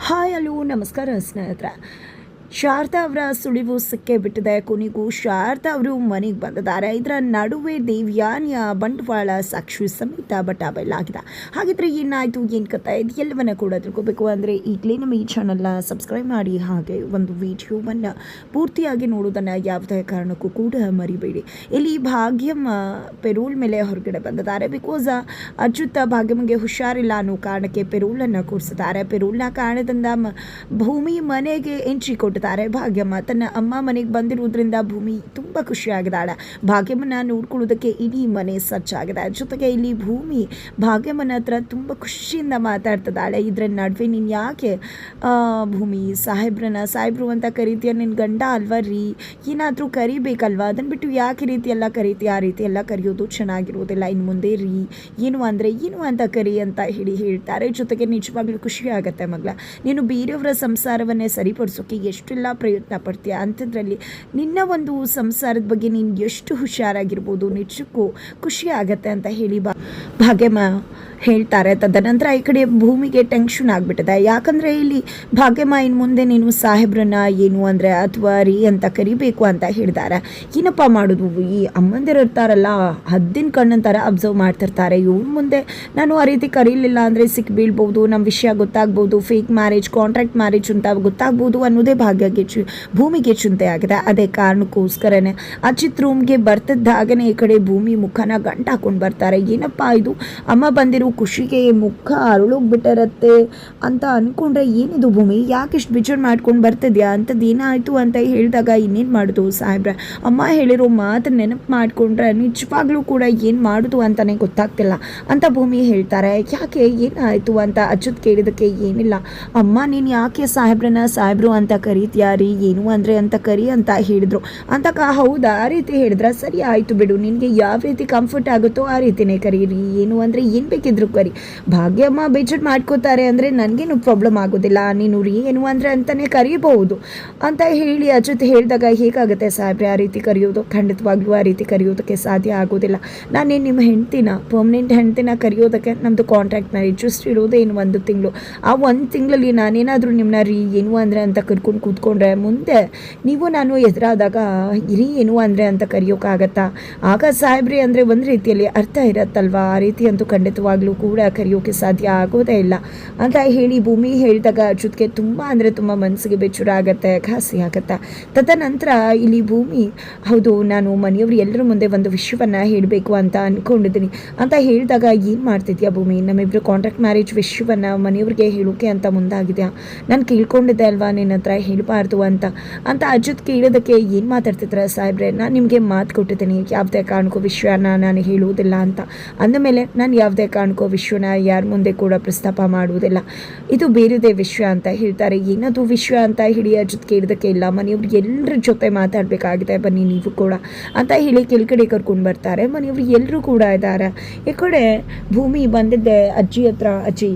Hi hello ನಮಸ್ಕಾರ ಸ್ನೇಹಿತರೆ. ಶಾರದಾ ಅವರ ಸುಳಿವು ಸಿಕ್ಕೇ ಬಿಟ್ಟಿದೆ. ಕೊನೆಗೂ ಶಾರದಾ ಅವರು ಮನೆಗೆ ಬಂದಿದ್ದಾರೆ. ಇದರ ನಡುವೆ ದೇವ್ಯಾನಿಯ ಬಂಡವಾಳ ಸಾಕ್ಷಿ ಸಮೇತ ಬಯಲಾಗಿದೆ. ಹಾಗಿದ್ರೆ ಏನಾಯಿತು, ಏನು ಕಥೆ, ಇದು ಎಲ್ಲವನ್ನ ಕೂಡ ತಿಳ್ಕೋಬೇಕು ಅಂದರೆ ಈಗಲೇ ನಮ್ಮ ಈ ಚಾನಲ್ನ ಸಬ್ಸ್ಕ್ರೈಬ್ ಮಾಡಿ, ಹಾಗೆ ಒಂದು ವಿಡಿಯೋವನ್ನು ಪೂರ್ತಿಯಾಗಿ ನೋಡೋದನ್ನು ಯಾವುದೇ ಕಾರಣಕ್ಕೂ ಕೂಡ ಮರಿಬೇಡಿ. ಇಲ್ಲಿ ಭಾಗ್ಯಮ್ಮ ಪೆರೋಲ್ ಮೇಲೆ ಹೊರಗಡೆ ಬಂದಿದ್ದಾರೆ. ಬಿಕಾಸ್ ಅಚ್ಯುತ ಭಾಗ್ಯಮ್ಮಗೆ ಹುಷಾರಿಲ್ಲ ಅನ್ನೋ ಕಾರಣಕ್ಕೆ ಪೆರೋಲನ್ನು ಕೊಡಿಸಿದ್ದಾರೆ. ಪೆರೋಲ್ನ ಕಾರಣದಿಂದ ಭೂಮಿ ಮನೆಗೆ ಎಂಟ್ರಿ ಕೊಟ್ಟಿದ್ದಾರೆ. ಭಾಗ್ಯಮ್ಮ ತನ್ನ ಅಮ್ಮ ಮನೆಗೆ ಬಂದಿರುವುದರಿಂದ ಭೂಮಿ ತುಂಬ ಖುಷಿಯಾಗಿದ್ದಾಳೆ. ಭಾಗ್ಯಮ್ಮನ ನೋಡ್ಕೊಳ್ಳೋದಕ್ಕೆ ಇಡೀ ಮನೆ ಸಜ್ಜಾಗಿದೆ. ಜೊತೆಗೆ ಇಲ್ಲಿ ಭೂಮಿ ಭಾಗ್ಯಮ್ಮನ ಹತ್ರ ತುಂಬ ಖುಷಿಯಿಂದ ಮಾತಾಡ್ತಿದ್ದಾಳೆ. ಇದರ ನಡುವೆ ನೀನು ಯಾಕೆ ಭೂಮಿ ಸಾಹೇಬ್ರು ಅಂತ ಕರಿತೀಯ, ನಿನ್ನ ಗಂಡ ಅಲ್ವಾ ರೀ, ಏನಾದರೂ ಕರಿಬೇಕಲ್ವಾ, ಅದನ್ನು ಬಿಟ್ಟು ಯಾಕೆ ರೀತಿ ಎಲ್ಲ ಕರಿತೀಯ, ಆ ರೀತಿ ಎಲ್ಲ ಕರೆಯೋದು ಚೆನ್ನಾಗಿರೋದಿಲ್ಲ, ಇನ್ನು ಮುಂದೆ ರೀ ಏನು ಅಂತ ಕರಿ ಅಂತ ಹೇಳ್ತಾರೆ. ಜೊತೆಗೆ ನಿಜವಾಗ್ಲೂ ಖುಷಿ ಆಗುತ್ತೆ ಮಗಳ, ನೀನು ಬೇರೆಯವರ ಸಂಸಾರವನ್ನೇ ಸರಿಪಡಿಸೋಕೆ ಎಷ್ಟೆಲ್ಲ ಪ್ರಯತ್ನ ಪಡ್ತೀಯ, ಅಂಥದ್ರಲ್ಲಿ ನಿನ್ನ ಒಂದು ಸಂಸಾರದ ಬಗ್ಗೆ ನೀನು ಎಷ್ಟು ಹುಷಾರಾಗಿರ್ಬೋದು, ನಿಜಕ್ಕೂ ಖುಷಿ ಆಗತ್ತೆ ಅಂತ ಹೇಳಿ ಭಾಗ್ಯಮ್ಮ ಹೇಳ್ತಾರೆ. ತದನಂತರ ಈ ಕಡೆ ಭೂಮಿಗೆ ಟೆನ್ಷನ್ ಆಗಿಬಿಟ್ಟಿದೆ. ಯಾಕಂದರೆ ಇಲ್ಲಿ ಭಾಗ್ಯಮ್ಮ ಇನ್ನು ಮುಂದೆ ನೀನು ಸಾಹೇಬ್ರನ್ನ ಏನು ಅಂದರೆ ಅಥವಾ ರೀ ಅಂತ ಕರಿಬೇಕು ಅಂತ ಹೇಳಿದ್ದಾರೆ. ಏನಪ್ಪ ಮಾಡೋದು, ಈ ಅಮ್ಮಂದಿರು ಇರ್ತಾರಲ್ಲ ಹದ್ದಿನ ಕಣ್ಣಂತರ ಅಬ್ಸರ್ವ್ ಮಾಡ್ತಿರ್ತಾರೆ. ಇವ್ರ ಮುಂದೆ ನಾನು ಆ ರೀತಿ ಕರೀಲಿಲ್ಲ ಅಂದರೆ ಸಿಕ್ಕಿ ಬೀಳ್ಬೋದು, ನಮ್ಮ ವಿಷಯ ಗೊತ್ತಾಗ್ಬೋದು, ಫೇಕ್ ಮ್ಯಾರೇಜ್, ಕಾಂಟ್ರಾಕ್ಟ್ ಮ್ಯಾರೇಜ್ ಅಂತ ಗೊತ್ತಾಗ್ಬೋದು ಅನ್ನೋದೇ ಭೂಮಿಗೆ ಚಿಂತೆ ಆಗಿದೆ. ಅದೇ ಕಾರಣಕ್ಕೋಸ್ಕರನೇ ಅಜಿತ್ ರೂಮ್ಗೆ ಬರ್ತಿದ್ದಾಗನೇ ಈ ಕಡೆ ಭೂಮಿ ಮುಖನ ಗಂಟು ಹಾಕೊಂಡು ಬರ್ತಾರೆ. ಏನಪ್ಪ ಇದು, ಅಮ್ಮ ಬಂದಿರೋ ಖುಷಿಗೆ ಮುಖ ಅರಳೋಗ್ಬಿಟ್ಟಿರತ್ತೆ ಅಂತ ಅಂದ್ಕೊಂಡ್ರೆ ಏನಿದು ಭೂಮಿ, ಯಾಕಿಷ್ಟು ಬಿಜರ್ ಮಾಡ್ಕೊಂಡು ಬರ್ತಿದ್ಯಾ, ಅಂಥದ್ದು ಏನಾಯಿತು ಅಂತ ಹೇಳಿದಾಗ ಇನ್ನೇನು ಮಾಡೋದು ಸಾಹೇಬ್ರೆ, ಅಮ್ಮ ಹೇಳಿರೋ ಮಾತು ನೆನಪು ಮಾಡಿಕೊಂಡ್ರೆ ನಿಜವಾಗ್ಲೂ ಕೂಡ ಏನು ಮಾಡೋದು ಅಂತಲೇ ಗೊತ್ತಾಗ್ತಿಲ್ಲ ಅಂತ ಭೂಮಿ ಹೇಳ್ತಾರೆ. ಯಾಕೆ ಏನಾಯಿತು ಅಂತ ಅಚ್ಯುತ್ ಕೇಳಿದಕ್ಕೆ ಏನಿಲ್ಲ ಅಮ್ಮ, ನೀನು ಯಾಕೆ ಸಾಹೇಬ್ರು ಅಂತ ಕರೀತೀಯಾ ರೀ, ಏನು ಅಂದರೆ ಅಂತ ಕರಿ ಅಂತ ಹೇಳಿದ್ರು ಅಂತಕ. ಹೌದಾ, ಆ ರೀತಿ ಹೇಳಿದ್ರೆ ಸರಿ ಆಯಿತು ಬಿಡು, ನಿನಗೆ ಯಾವ ರೀತಿ ಕಂಫರ್ಟ್ ಆಗುತ್ತೋ ಆ ರೀತಿನೇ ಕರೀರಿ, ಏನು ಅಂದರೆ ಏನು ಬೇಕಿದ್ರು ಕರಿ. ಭಾಗ್ಯಮ್ಮ ಬೇಜಾರು ಮಾಡ್ಕೋತಾರೆ ಅಂದರೆ ನನಗೇನು ಪ್ರಾಬ್ಲಮ್ ಆಗೋದಿಲ್ಲ, ನೀನು ರೀ ಏನು ಅಂದರೆ ಅಂತಲೇ ಕರೀಬಹುದು ಅಂತ ಹೇಳಿ ಅಚ್ಯುತ್ ಹೇಳಿದಾಗ, ಹೇಗಾಗುತ್ತೆ ಸಾಹೇಬ್ರೆ ಆ ರೀತಿ ಕರೆಯೋದು, ಖಂಡಿತವಾಗ್ಲೂ ಆ ರೀತಿ ಕರೆಯೋದಕ್ಕೆ ಸಾಧ್ಯ ಆಗೋದಿಲ್ಲ. ನಾನೇನು ನಿಮ್ಮ ಹೆಂಡ್ತಿನ, ಪರ್ಮನೆಂಟ್ ಹೆಂಡ್ತಿನ ಕರೆಯೋದಕ್ಕೆ, ನಮ್ಮದು ಕಾಂಟ್ರಾಕ್ಟ್ ಮ್ಯಾರೇಜ್ ಜಸ್ಟ್ ಇರೋದೇ ಏನು 1 ತಿಂಗಳು, ಆ 1 ತಿಂಗಳಲ್ಲಿ ನಾನೇನಾದರೂ ನಿಮ್ಮನ್ನ ರೀ ಏನು ಅಂದರೆ ಅಂತ ಕರ್ಕೊಂಡು ಕೂತ್ಕೊಂಡ್ರೆ ಮುಂದೆ ನೀವು ನಾನು ಎದುರಾದಾಗ ರೀ ಏನು ಅಂದರೆ ಅಂತ ಕರೆಯೋಕ್ಕಾಗತ್ತಾ, ಆಗ ಸಾಹೇಬ್ರಿ ಅಂದರೆ ಒಂದು ರೀತಿಯಲ್ಲಿ ಅರ್ಥ ಇರತ್ತಲ್ವಾ, ಆ ರೀತಿ ಅಂತೂ ಖಂಡಿತವಾಗ್ಲೂ ಕೂಡ ಕರೆಯೋಕೆ ಸಾಧ್ಯ ಆಗೋದೇ ಇಲ್ಲ ಅಂತ ಹೇಳಿ ಭೂಮಿ ಹೇಳಿದಾಗ ಅಚ್ಯುತ್ಗೆ ತುಂಬ ಅಂದರೆ ತುಂಬ ಮನಸ್ಸಿಗೆ ಬೆಚ್ಚುರ ಆಗುತ್ತೆ, ಘಾಸಿ ಆಗುತ್ತೆ. ತದನಂತರ ಇಲ್ಲಿ ಭೂಮಿ, ಹೌದು ನಾನು ಮನೆಯವರು ಎಲ್ಲರ ಮುಂದೆ ಒಂದು ವಿಷಯವನ್ನು ಹೇಳಬೇಕು ಅಂತ ಅಂದ್ಕೊಂಡಿದ್ದೀನಿ ಅಂತ ಹೇಳಿದಾಗ, ಏನು ಮಾಡ್ತಿದ್ಯಾ ಭೂಮಿ, ನಮ್ಮಿಬ್ಬರು ಕಾಂಟ್ರಾಕ್ಟ್ ಮ್ಯಾರೇಜ್ ವಿಷಯವನ್ನು ಮನೆಯವ್ರಿಗೆ ಹೇಳೋಕೆ ಅಂತ ಮುಂದಾಗಿದೆಯಾ, ನಾನು ಕೇಳ್ಕೊಂಡಿದ್ದೆ ಅಲ್ವಾ ನಿನ್ನ ಹತ್ರ ಹೇಳಬಾರ್ದು ಅಂತ ಅಚ್ಯುತ್ ಕೇಳೋದಕ್ಕೆ ಏನು ಮಾತಾಡ್ತಿದ್ರೆ ಸಾಹೇಬ್ರೆ, ನಾನು ನಿಮಗೆ ಮಾತು ಕೊಟ್ಟಿದ್ದೀನಿ ಯಾವುದೇ ಕಾರಣಕ್ಕೂ ವಿಷಯನ ನಾನು ಹೇಳುವುದಿಲ್ಲ ಅಂತ ಅಂದಮೇಲೆ ನಾನು ಯಾವುದೇ ಕಾರಣಕ್ಕೂ ವಿಷಯನ ಯಾರ ಮುಂದೆ ಕೂಡ ಪ್ರಸ್ತಾಪ ಮಾಡುವುದಿಲ್ಲ, ಇದು ಬೇರೆದೇ ವಿಷಯ ಅಂತ ಹೇಳ್ತಾರೆ. ಏನದು ವಿಷಯ ಅಂತ ಹೇಳಿ ಅಚ್ಯುತ್ ಕೇಳೋದಕ್ಕೆ, ಇಲ್ಲ ಮನೆಯವ್ರು ಎಲ್ಲರ ಜೊತೆ ಮಾತಾಡಬೇಕಾಗಿದೆ, ಬನ್ನಿ ನೀವು ಕೂಡ ಅಂತ ಹೇಳಿ ಕೆಳಗಡೆ ಕರ್ಕೊಂಡು ಬರ್ತಾರೆ. ಮನೆಯವರು ಎಲ್ಲರೂ ಕೂಡ ಇದ್ದಾರೆ. ಈ ಕಡೆ ಭೂಮಿ ಬಂದಿದ್ದೆ ಅಜ್ಜಿ ಹತ್ರ, ಅಜ್ಜಿ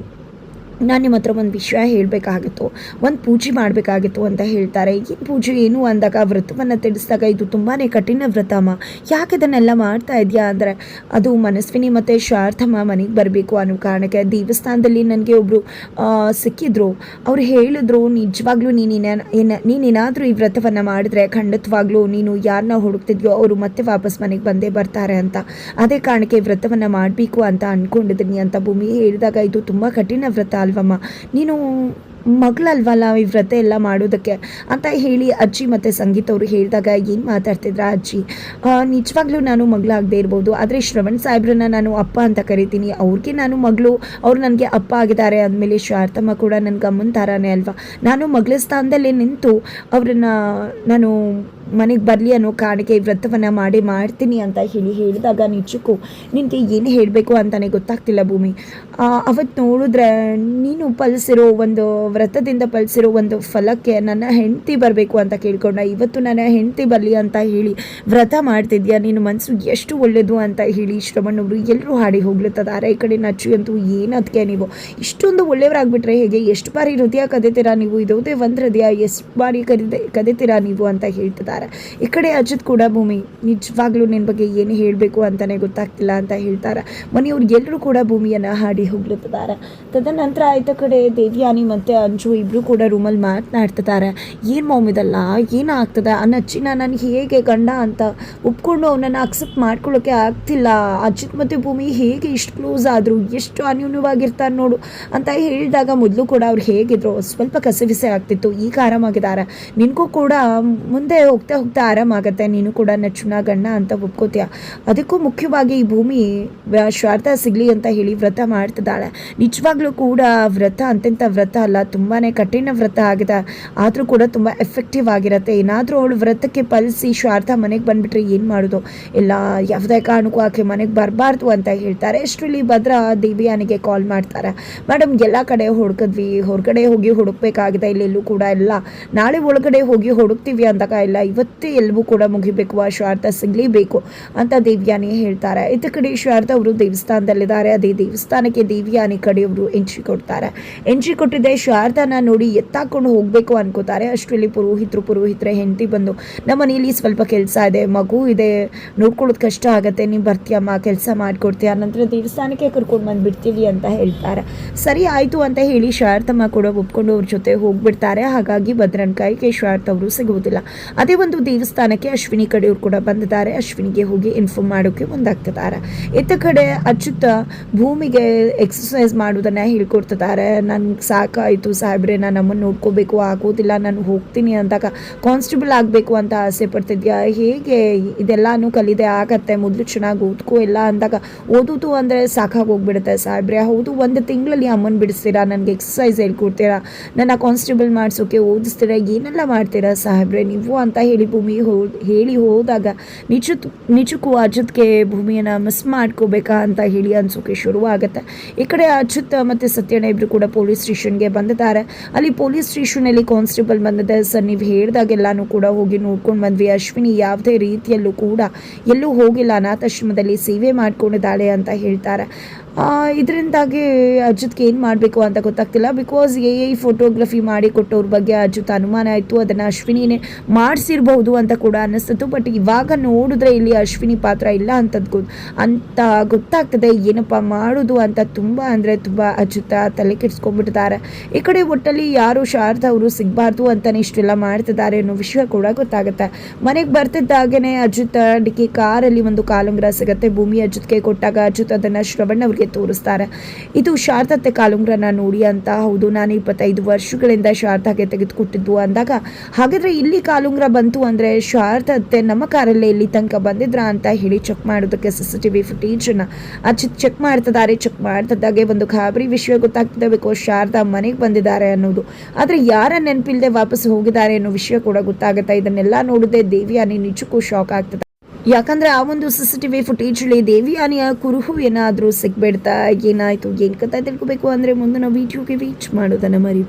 ನಾನು ನಿಮ್ಮ ಹತ್ರ ಒಂದು ವಿಷಯ ಹೇಳಬೇಕಾಗಿತ್ತು, ಒಂದು ಪೂಜೆ ಮಾಡಬೇಕಾಗಿತ್ತು ಅಂತ ಹೇಳ್ತಾರೆ. ಏನು ಪೂಜೆ ಏನು ಅಂದಾಗ ವ್ರತವನ್ನು ತಿಳಿಸಿದಾಗ, ಇದು ತುಂಬಾ ಕಠಿಣ ವ್ರತಮ್ಮ, ಯಾಕೆ ಇದನ್ನೆಲ್ಲ ಮಾಡ್ತಾ ಇದೆಯಾ ಅಂದರೆ, ಅದು ಮನಸ್ವಿನಿ ಮತ್ತು ಶಾರದಮ್ಮ ಮನೆಗೆ ಬರಬೇಕು ಅನ್ನೋ ಕಾರಣಕ್ಕೆ ದೇವಸ್ಥಾನದಲ್ಲಿ ನನಗೆ ಒಬ್ಬರು ಸಿಕ್ಕಿದ್ರು. ಅವ್ರು ಹೇಳಿದ್ರು, ನಿಜವಾಗ್ಲೂ ನೀನೇನಾದರೂ ಈ ವ್ರತವನ್ನು ಮಾಡಿದ್ರೆ ಖಂಡಿತವಾಗ್ಲೂ ನೀನು ಯಾರನ್ನ ಹುಡುಕ್ತಿದ್ಯೋ ಅವರು ಮತ್ತೆ ವಾಪಸ್ ಮನೆಗೆ ಬಂದೇ ಬರ್ತಾರೆ ಅಂತ, ಅದೇ ಕಾರಣಕ್ಕೆ ವ್ರತವನ್ನು ಮಾಡಬೇಕು ಅಂತ ಅಂದ್ಕೊಂಡಿದ್ದೀನಿ ಅಂತ ಭೂಮಿ ಹೇಳಿದಾಗ, ಇದು ತುಂಬ ಕಠಿಣ ವ್ರತ ಅಲ್ವಮ್ಮ, ನೀನು ಮಗಳಲ್ವಲ್ಲ ಈ ವ್ರತ ಎಲ್ಲ ಮಾಡೋದಕ್ಕೆ ಅಂತ ಹೇಳಿ ಅಜ್ಜಿ ಮತ್ತು ಸಂಗೀತ ಅವರು ಹೇಳಿದಾಗ, ಏನು ಮಾತಾಡ್ತಿದ್ರ ಅಜ್ಜಿ, ನಿಜವಾಗ್ಲೂ ನಾನು ಮಗಳಾಗದೇ ಇರ್ಬೋದು, ಆದರೆ ಶ್ರವಣ್ ಸಾಹೇಬ್ರನ್ನ ನಾನು ಅಪ್ಪ ಅಂತ ಕರಿತೀನಿ, ಅವ್ರಿಗೆ ನಾನು ಮಗಳು, ಅವ್ರು ನನಗೆ ಅಪ್ಪ ಆಗಿದ್ದಾರೆ ಅಂದಮೇಲೆ ಶಾರದಮ್ಮ ಕೂಡ ನನಗೆ ಅಮ್ಮನ ಥರನೇ ಅಲ್ವಾ, ನಾನು ಮಗಳ ಸ್ಥಾನದಲ್ಲೇ ನಿಂತು ಅವ್ರನ್ನ ನಾನು ಮನೆಗೆ ಬರಲಿ ಅನ್ನೋ ಕಾರಣಕ್ಕೆ ಈ ವ್ರತವನ್ನು ಮಾಡ್ತೀನಿ ಅಂತ ಹೇಳಿದಾಗ, ನಿಜಕ್ಕೂ ನಿನಗೆ ಏನು ಹೇಳಬೇಕು ಅಂತಲೇ ಗೊತ್ತಾಗ್ತಿಲ್ಲ ಭೂಮಿ. ಅವತ್ತು ನೋಡಿದ್ರೆ ನೀನು ಪಲಿಸಿರೋ ಒಂದು ವ್ರತದಿಂದ ಪಲಿಸಿರೋ ಒಂದು ಫಲಕ್ಕೆ ನನ್ನ ಹೆಂಡತಿ ಬರಬೇಕು ಅಂತ ಕೇಳ್ಕೊಂಡ, ಇವತ್ತು ನನ್ನ ಹೆಂಡತಿ ಬರಲಿ ಅಂತ ಹೇಳಿ ವ್ರತ ಮಾಡ್ತಿದ್ಯಾ, ನಿನ್ನ ಮನಸ್ಸು ಎಷ್ಟು ಒಳ್ಳೆಯದು ಅಂತ ಹೇಳಿ ಶ್ರವಣ್ಣವರು ಎಲ್ಲರೂ ಹಾಡಿ ಹೋಗ್ಲತ್ತದಾರೆ. ಈ ಕಡೆ ನಚ್ಚು ಅಂತೂ ಏನದಕ್ಕೆ ನೀವು ಇಷ್ಟೊಂದು ಒಳ್ಳೆಯವರಾಗ್ಬಿಟ್ರೆ ಹೇಗೆ, ಎಷ್ಟು ಬಾರಿ ಹೃದಯ ಕದಿತೀರಾ ನೀವು, ಇದೇ ಒಂದು ಹೃದಯ ಎಷ್ಟು ಬಾರಿ ಕದಿತೀರಾ ನೀವು ಅಂತ ಹೇಳ್ತಿದ್ದಾರೆ. ಈ ಕಡೆ ಅಜಿತ್ ಕೂಡ, ಭೂಮಿ ನಿಜವಾಗ್ಲೂ ನಿನ್ನ ಬಗ್ಗೆ ಏನು ಹೇಳಬೇಕು ಅಂತಲೇ ಗೊತ್ತಾಗ್ತಿಲ್ಲ ಅಂತ ಹೇಳ್ತಾರೆ. ಮನೆಯವ್ರು ಎಲ್ಲರೂ ಕೂಡ ಭೂಮಿಯನ್ನು ಹಾಡಿ ಹೋಗ್ಲತ್ತಿದ್ದಾರೆ. ತದನಂತರ ಆಯ್ತ ಕಡೆ ದೇವ್ಯಾನಿ ಮತ್ತು ಅಂಜು ಇಬ್ಬರು ಕೂಡ ರೂಮಲ್ಲಿ ಮಾತನಾಡ್ತಿದ್ದಾರೆ. ಏನು ಮಾಮ್ ಇದಲ್ಲ, ಏನಾಗ್ತದೆ ಅಜ್ಜಿನ ನನಗೆ ಹೇಗೆ ಗಂಡ ಅಂತ ಒಪ್ಕೊಂಡು ಅವನನ್ನು ಅಕ್ಸೆಪ್ಟ್ ಮಾಡ್ಕೊಳ್ಳೋಕ್ಕೆ ಆಗ್ತಿಲ್ಲ. ಅಜಿತ್ ಮತ್ತು ಭೂಮಿ ಹೇಗೆ ಇಷ್ಟು ಕ್ಲೋಸ್ ಆದರು, ಎಷ್ಟು ಅನ್ಯೂನ್ಯವಾಗಿರ್ತಾರೆ ನೋಡು ಅಂತ ಹೇಳಿದಾಗ ಮೊದಲು ಕೂಡ ಅವ್ರು ಹೇಗಿದ್ರು ಸ್ವಲ್ಪ ಕಸಿವಿಸಿ ಆಗ್ತಿತ್ತು. ಈಗ ಆರಾಮಾಗಿದ್ದಾರೆ. ನಿನಗೂ ಕೂಡ ಮುಂದೆ ಹೋಗ್ತಾ ಹೋಗ್ತಾ ಆರಾಮಾಗತ್ತೆ. ನೀನು ಕೂಡ ನಚ್ಚುನ ಗಂಡ ಅಂತ ಒಪ್ಕೋತೀಯ. ಅದಕ್ಕೂ ಮುಖ್ಯವಾಗಿ ಈ ಭೂಮಿ ಶಾರದ ಸಿಗಲಿ ಅಂತ ಹೇಳಿ ವ್ರತ ಮಾಡ್ತಿದ್ದಾಳೆ. ನಿಜವಾಗ್ಲೂ ಕೂಡ ವ್ರತ ಅಂತೆಂಥ ವ್ರತ ಅಲ್ಲ, ತುಂಬಾ ಕಠಿಣ ವ್ರತ ಆಗಿದೆ. ಆದರೂ ಕೂಡ ತುಂಬ ಎಫೆಕ್ಟಿವ್ ಆಗಿರುತ್ತೆ. ಏನಾದರೂ ಅವಳು ವ್ರತಕ್ಕೆ ಫಲಿಸಿ ಶಾರದಾ ಮನೆಗೆ ಬಂದುಬಿಟ್ರೆ ಏನು ಮಾಡೋದು, ಇಲ್ಲ ಯಾವುದೇ ಕಾರಣಕ್ಕೂ ಆಕೆ ಮನೆಗೆ ಬರಬಾರ್ದು ಅಂತ ಹೇಳ್ತಾರೆ. ಅಷ್ಟರಲ್ಲಿ ಭದ್ರಾ ದೇವಿಯಾನಿಗೆ ಕಾಲ್ ಮಾಡ್ತಾರೆ. ಮೇಡಮ್ ಎಲ್ಲ ಕಡೆ ಹುಡುಕಿದ್ವಿ, ಹೊರಗಡೆ ಹೋಗಿ ಹುಡುಕ್ಬೇಕಾಗಿದೆ, ಇಲ್ಲೆಲ್ಲೂ ಕೂಡ ಇಲ್ಲ. ನಾಳೆ ಒಳಗಡೆ ಹೋಗಿ ಹುಡುಕ್ತೀವಿ ಅಂದಾಗ ಇಲ್ಲ, ಇವತ್ತೇ ಎಲ್ಲವೂ ಕೂಡ ಮುಗಿಬೇಕು, ಆ ಶಾರದಾ ಸಿಗಲೇಬೇಕು ಅಂತ ದೇವಿಯಾನಿ ಹೇಳ್ತಾರೆ. ಇತ್ತ ಕಡೆ ಶಾರದಾ ಅವರು ದೇವಸ್ಥಾನದಲ್ಲಿದ್ದಾರೆ. ಅದೇ ದೇವಸ್ಥಾನಕ್ಕೆ ದೇವಿಯಾನಿ ಕಡೆಯವರು ಎಂಟ್ರಿ ಕೊಡ್ತಾರೆ. ಎಂಟ್ರಿ ಕೊಟ್ಟಿದ್ದೆ ಶಾರದಾನ ನೋಡಿ ಎತ್ತಾಕೊಂಡು ಹೋಗಬೇಕು ಅನ್ಕೋತಾರೆ. ಅಷ್ಟರಲ್ಲಿ ಪುರೋಹಿತರೆ ಹೆಂಡತಿ ಬಂದು ನಮ್ಮ ಮನೆಯಲ್ಲಿ ಸ್ವಲ್ಪ ಕೆಲಸ ಇದೆ, ಮಗು ಇದೆ, ನೋಡ್ಕೊಳ್ಳೋದು ಕಷ್ಟ ಆಗುತ್ತೆ, ನೀವು ಬರ್ತೀಯಮ್ಮ, ಕೆಲಸ ಮಾಡಿಕೊಡ್ತೀಯ, ನಂತರ ದೇವಸ್ಥಾನಕ್ಕೆ ಕರ್ಕೊಂಡು ಬಂದುಬಿಡ್ತೀವಿ ಅಂತ ಹೇಳ್ತಾರೆ. ಸರಿ ಆಯಿತು ಅಂತ ಹೇಳಿ ಶಾರದಮ್ಮ ಕೂಡ ಒಪ್ಕೊಂಡು ಅವ್ರ ಜೊತೆ ಹೋಗ್ಬಿಡ್ತಾರೆ. ಹಾಗಾಗಿ ಭದ್ರನ ಕೈಗೆ ಶಾರದಾ ಅವರು ಸಿಗುವುದಿಲ್ಲ. ಅದೇ ಒಂದು ದೇವಸ್ಥಾನಕ್ಕೆ ಅಶ್ವಿನಿ ಕಡೆಯವರು ಕೂಡ ಬಂದಿದ್ದಾರೆ. ಅಶ್ವಿನಿಗೆ ಹೋಗಿ ಇನ್ಫಾರ್ಮ್ ಮಾಡೋಕ್ಕೆ ಮುಂದಾಗ್ತಿದ್ದಾರೆ. ಇತ್ತ ಕಡೆ ಅಚ್ಯುತ ಭೂಮಿಗೆ ಎಕ್ಸಸೈಸ್ ಮಾಡೋದನ್ನು ಹೇಳ್ಕೊಡ್ತಿದ್ದಾರೆ. ನನ್ಗೆ ಸಾಕಾಯಿತು ಸಾಹೇಬ್ರೆ, ನಾನು ನಮ್ಮನ್ನು ನೋಡ್ಕೋಬೇಕು, ಆಗೋದಿಲ್ಲ, ನಾನು ಹೋಗ್ತೀನಿ ಅಂದಾಗ ಕಾನ್ಸ್ಟೇಬಲ್ ಆಗಬೇಕು ಅಂತ ಆಸೆ ಪಡ್ತಿದ್ಯಾ, ಹೇಗೆ ಇದೆಲ್ಲನೂ ಕಲಿದೆ ಆಗತ್ತೆ, ಮೊದಲು ಚೆನ್ನಾಗಿ ಓದ್ಕೋ ಇಲ್ಲ ಅಂದಾಗ ಓದೋದು ಅಂದರೆ ಸಾಕಾಗಿ ಹೋಗ್ಬಿಡುತ್ತೆ ಸಾಹೇಬ್ರೆ. ಹೌದು, ಒಂದು ತಿಂಗಳಲ್ಲಿ ಅಮ್ಮನ ಬಿಡಿಸ್ತೀರಾ, ನನಗೆ ಎಕ್ಸಸೈಸ್ ಹೇಳ್ಕೊಡ್ತೀರಾ, ನನ್ನ ಕಾನ್ಸ್ಟೇಬಲ್ ಮಾಡಿಸೋಕೆ ಓದಿಸ್ತೀರಾ, ಏನೆಲ್ಲ ಮಾಡ್ತೀರಾ ಸಾಹೇಬ್ರೆ ನೀವು ಅಂತ ಹೇಳಿ ಭೂಮಿ ಹೇಳಿ ಹೋದಾಗ ನಿಜಕ್ಕೂ ಅಜಿತ್ಗೆ ಭೂಮಿಯನ್ನು ಮಿಸ್ ಮಾಡ್ಕೋಬೇಕಾ ಅಂತ ಹೇಳಿ ಅನ್ಸೋಕೆ ಶುರುವಾಗುತ್ತೆ. ಈ ಕಡೆ ಅಜಿತ್ ಮತ್ತು ಸತ್ಯಣ್ಣ ಇಬ್ಬರು ಕೂಡ ಪೊಲೀಸ್ ಸ್ಟೇಷನ್ಗೆ ಬಂದಿದ್ದಾರೆ. ಅಲ್ಲಿ ಪೊಲೀಸ್ ಸ್ಟೇಷನಲ್ಲಿ ಕಾನ್ಸ್ಟೇಬಲ್ ಬಂದಿದೆ. ಸರ್ ನೀವು ಹೇಳಿದಾಗೆಲ್ಲಾನು ಕೂಡ ಹೋಗಿ ನೋಡ್ಕೊಂಡು ಬಂದ್ವಿ, ಅಶ್ವಿನಿ ಯಾವುದೇ ರೀತಿಯಲ್ಲೂ ಕೂಡ ಎಲ್ಲೂ ಹೋಗಿಲ್ಲ, ಅನಾಥಾಶ್ರಮದಲ್ಲಿ ಸೇವೆ ಮಾಡ್ಕೊಂಡಿದ್ದಾಳೆ ಅಂತ ಹೇಳ್ತಾರೆ. ಇದರಿಂದಾಗಿ ಅಜಿತ್ಗೆ ಏನು ಮಾಡಬೇಕು ಅಂತ ಗೊತ್ತಾಗ್ತಿಲ್ಲ. ಬಿಕಾಸ್ ಫೋಟೋಗ್ರಫಿ ಮಾಡಿ ಕೊಟ್ಟವ್ರ ಬಗ್ಗೆ ಅಜಿತ್ ಅನುಮಾನ ಆಯಿತು, ಅದನ್ನು ಅಶ್ವಿನಿನೇ ಮಾಡಿಸಿರ್ಬಹುದು ಅಂತ ಕೂಡ ಅನ್ನಿಸ್ತಿತ್ತು. ಬಟ್ ಇವಾಗ ನೋಡಿದ್ರೆ ಇಲ್ಲಿ ಅಶ್ವಿನಿ ಪಾತ್ರ ಇಲ್ಲ ಅಂತ ಗೊತ್ತಾಗ್ತದೆ. ಏನಪ್ಪ ಮಾಡೋದು ಅಂತ ತುಂಬ ಅಂದರೆ ತುಂಬ ಅಜಿತ್ ತಲೆ ಕೆಡಿಸ್ಕೊಂಡ್ಬಿಟ್ಟಿದ್ದಾರೆ. ಈ ಕಡೆ ಒಟ್ಟಲ್ಲಿ ಯಾರು ಶಾರದಾ ಅವರು ಸಿಗಬಾರ್ದು ಅಂತಲೇ ಇಷ್ಟೆಲ್ಲ ಮಾಡ್ತಿದ್ದಾರೆ ಅನ್ನೋ ವಿಷಯ ಕೂಡ ಗೊತ್ತಾಗುತ್ತೆ. ಮನೆಗೆ ಬರ್ತಿದ್ದಾಗೇ ಅಜಿತ್ ಡಿಕ್ಕಿ ಕಾರಲ್ಲಿ ಒಂದು ಕಾಲುಂಗ್ರ ಸಿಗುತ್ತೆ. ಭೂಮಿ ಅಜಿತ್ಗೆ ಕೊಟ್ಟಾಗ ಅಜಿತ್ ಅದನ್ನು ಶ್ರವಣ್ ಅವ್ರಿಗೆ ತೋರಿಸ್ತಾರೆ. ಇದು ಶಾರದತ್ತೆ ಕಾಲುಂಗ್ರನ ನೋಡಿ ಅಂತ. ಹೌದು, ನಾನು 25 ವರ್ಷಗಳಿಂದ ಶಾರದಾಗೆ ತೆಗೆದುಕೊಟ್ಟಿದ್ದು ಅಂದಾಗ, ಹಾಗಾದರೆ ಇಲ್ಲಿ ಕಾಲುಂಗ್ರ ಬಂತು ಅಂದರೆ ಶಾರದತ್ತೆ ನಮ್ಮ ಕಾರಲ್ಲೇ ಇಲ್ಲಿ ತನಕ ಬಂದಿದ್ರ ಅಂತ ಹೇಳಿ ಚೆಕ್ ಮಾಡೋದಕ್ಕೆ CCTV ಫುಟೇಜನ್ನು ಅಜಿತ್ ಚೆಕ್ ಮಾಡ್ತಿದ್ದಾಗೆ ಒಂದು ಖಾಬರಿ ವಿಷಯ ಗೊತ್ತಾಗ್ತದೆ. ಬಿಕಾಸ್ ಶಾರದಾ ಮನೆಗೆ ಬಂದಿದ್ದಾರೆ ಅನ್ನೋದು, ಆದರೆ ಯಾರ ನೆನಪಿಲ್ಲದೆ ವಾಪಸ್ ಹೋಗಿದ್ದಾರೆ ಅನ್ನೋ ವಿಷಯ ಕೂಡ ಗೊತ್ತಾಗುತ್ತೆ. ಇದನ್ನೆಲ್ಲ ನೋಡಿದೆ ದೇವಿಯಾನಿ ನಿಜಕ್ಕೂ ಶಾಕ್ ಆಗ್ತದೆ. ಯಾಕಂದರೆ ಆ ಒಂದು CCTV ಫುಟೇಜಲ್ಲಿ ದೇವಿಯಾನಿಯ ಕುರುಹು ಏನಾದರೂ ಸಿಗ್ಬಿಡ್ತಾ, ಏನಾಯಿತು ಏನು ಕಥೆ ತಿಳ್ಕೊಬೇಕು ಅಂದರೆ ಮುಂದಿನ ವೀಡಿಯೋಗೆ ರೀಚ್ ಮಾಡೋದನ್ನು ಮರಿ.